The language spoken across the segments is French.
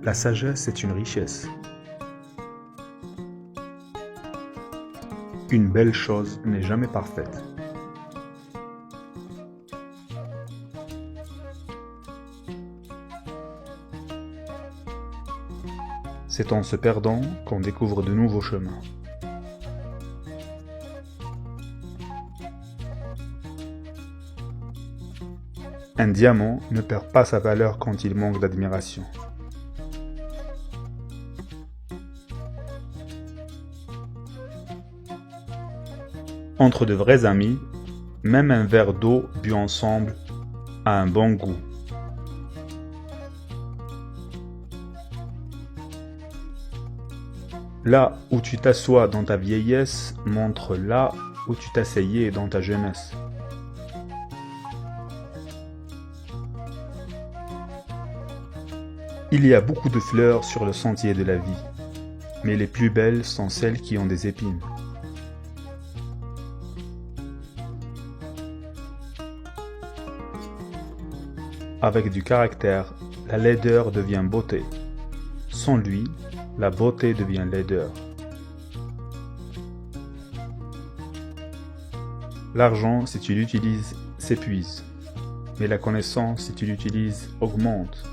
La sagesse est une richesse. Une belle chose n'est jamais parfaite. C'est en se perdant qu'on découvre de nouveaux chemins. Un diamant ne perd pas sa valeur quand il manque d'admiration. Entre de vrais amis, même un verre d'eau bu ensemble a un bon goût. Là où tu t'assois dans ta vieillesse montre là où tu t'asseyais dans ta jeunesse. Il y a beaucoup de fleurs sur le sentier de la vie, mais les plus belles sont celles qui ont des épines. Avec du caractère, la laideur devient beauté. Sans lui, la beauté devient laideur. L'argent, si tu l'utilises, s'épuise, mais la connaissance, si tu l'utilises, augmente.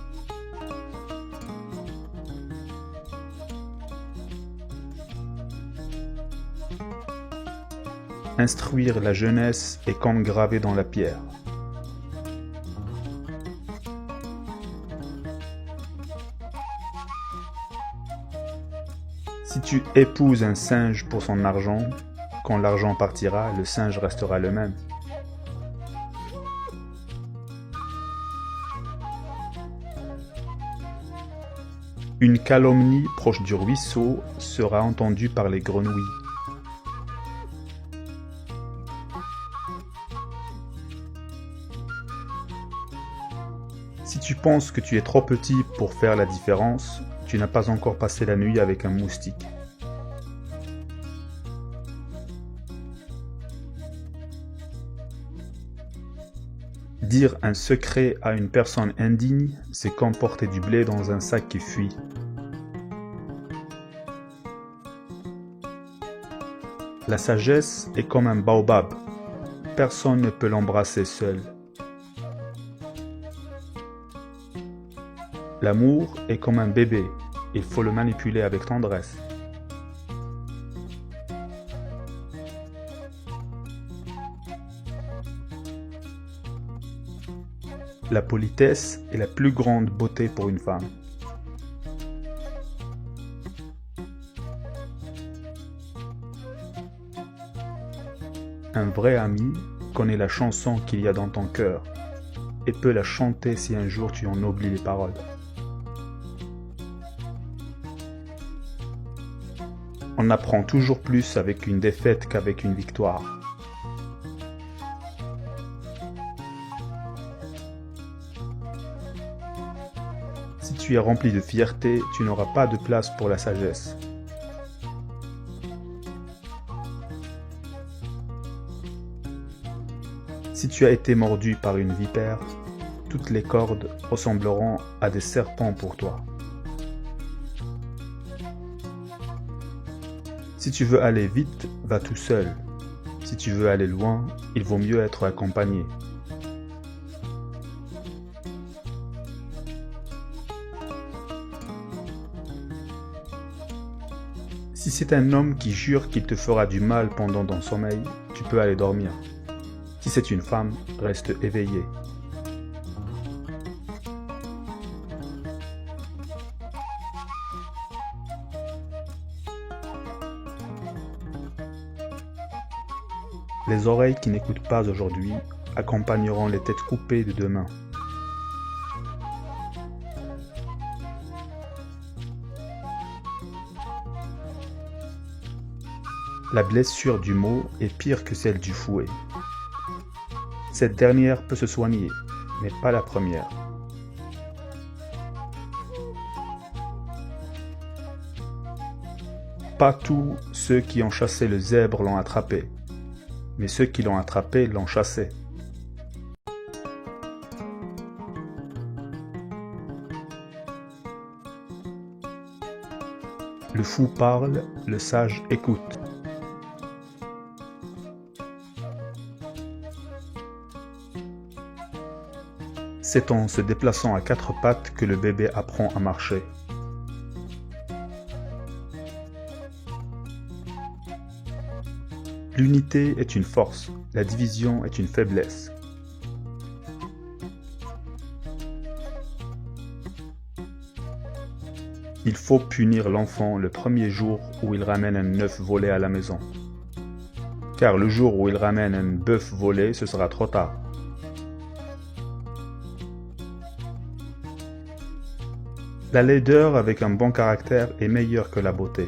Instruire la jeunesse est comme graver dans la pierre. Si tu épouses un singe pour son argent, quand l'argent partira, le singe restera le même. Une calomnie proche du ruisseau sera entendue par les grenouilles. Si tu penses que tu es trop petit pour faire la différence, tu n'as pas encore passé la nuit avec un moustique. Dire un secret à une personne indigne, c'est comme porter du blé dans un sac qui fuit. La sagesse est comme un baobab. Personne ne peut l'embrasser seul. L'amour est comme un bébé, il faut le manipuler avec tendresse. La politesse est la plus grande beauté pour une femme. Un vrai ami connaît la chanson qu'il y a dans ton cœur et peut la chanter si un jour tu en oublies les paroles. On apprend toujours plus avec une défaite qu'avec une victoire. Si tu es rempli de fierté, tu n'auras pas de place pour la sagesse. Si tu as été mordu par une vipère, toutes les cordes ressembleront à des serpents pour toi. Si tu veux aller vite, va tout seul. Si tu veux aller loin, il vaut mieux être accompagné. Si c'est un homme qui jure qu'il te fera du mal pendant ton sommeil, tu peux aller dormir. Si c'est une femme, reste éveillé. Les oreilles qui n'écoutent pas aujourd'hui accompagneront les têtes coupées de demain. La blessure du mot est pire que celle du fouet. Cette dernière peut se soigner, mais pas la première. Pas tous ceux qui ont chassé le zèbre l'ont attrapé, mais ceux qui l'ont attrapé l'ont chassé. Le fou parle, le sage écoute. C'est en se déplaçant à quatre pattes que le bébé apprend à marcher. L'unité est une force, la division est une faiblesse. Il faut punir l'enfant le premier jour où il ramène un œuf volé à la maison. Car le jour où il ramène un bœuf volé, ce sera trop tard. La laideur avec un bon caractère est meilleure que la beauté.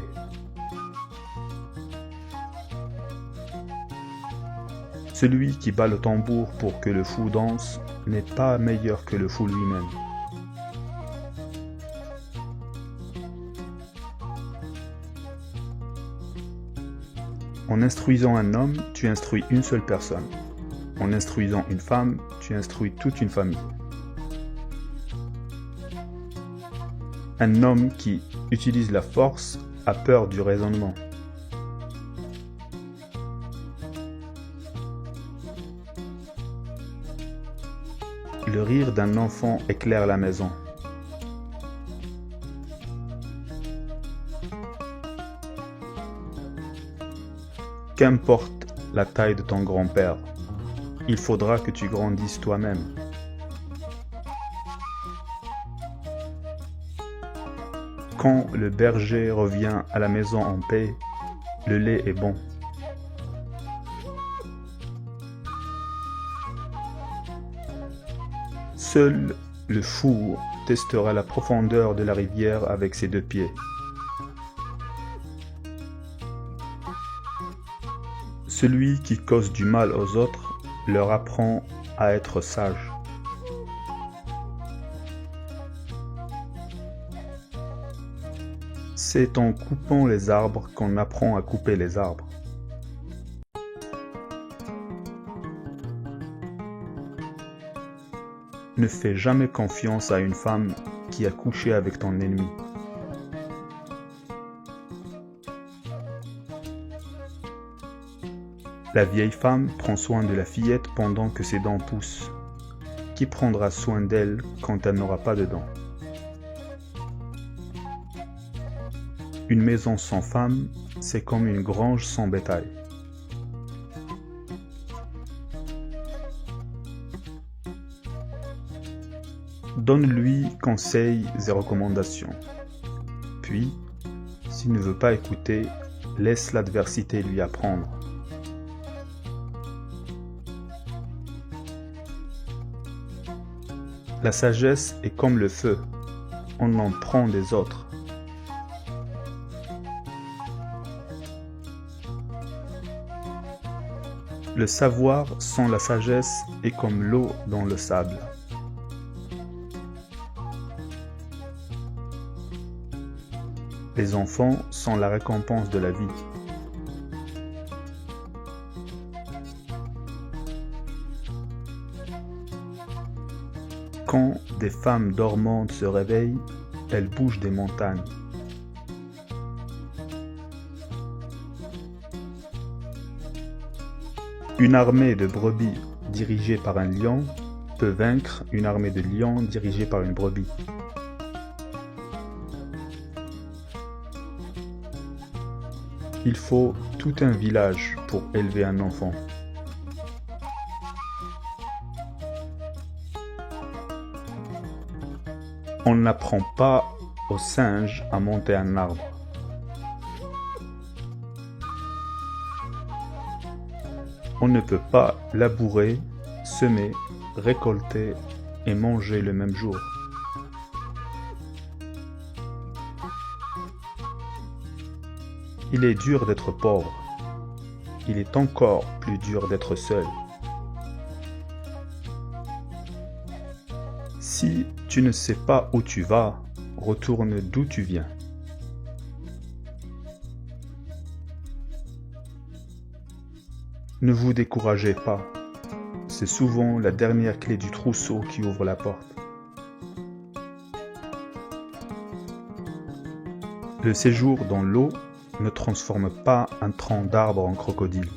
Celui qui bat le tambour pour que le fou danse n'est pas meilleur que le fou lui-même. En instruisant un homme, tu instruis une seule personne. En instruisant une femme, tu instruis toute une famille. Un homme qui utilise la force a peur du raisonnement. Le rire d'un enfant éclaire la maison. Qu'importe la taille de ton grand-père, il faudra que tu grandisses toi-même. Quand le berger revient à la maison en paix, le lait est bon. Seul le fou testera la profondeur de la rivière avec ses deux pieds. Celui qui cause du mal aux autres leur apprend à être sage. C'est en coupant les arbres qu'on apprend à couper les arbres. Ne fais jamais confiance à une femme qui a couché avec ton ennemi. La vieille femme prend soin de la fillette pendant que ses dents poussent. Qui prendra soin d'elle quand elle n'aura pas de dents? Une maison sans femme, c'est comme une grange sans bétail. Donne-lui conseils et recommandations. Puis, s'il ne veut pas écouter, laisse l'adversité lui apprendre. La sagesse est comme le feu, on en prend des autres. Le savoir sans la sagesse est comme l'eau dans le sable. Les enfants sont la récompense de la vie. Quand des femmes dormantes se réveillent, elles bougent des montagnes. Une armée de brebis dirigée par un lion peut vaincre une armée de lions dirigée par une brebis. Il faut tout un village pour élever un enfant. On n'apprend pas aux singes à monter un arbre. On ne peut pas labourer, semer, récolter et manger le même jour. Il est dur d'être pauvre. Il est encore plus dur d'être seul. Si tu ne sais pas où tu vas, retourne d'où tu viens. Ne vous découragez pas. C'est souvent la dernière clé du trousseau qui ouvre la porte. Le séjour dans l'eau ne transforme pas un tronc d'arbre en crocodile.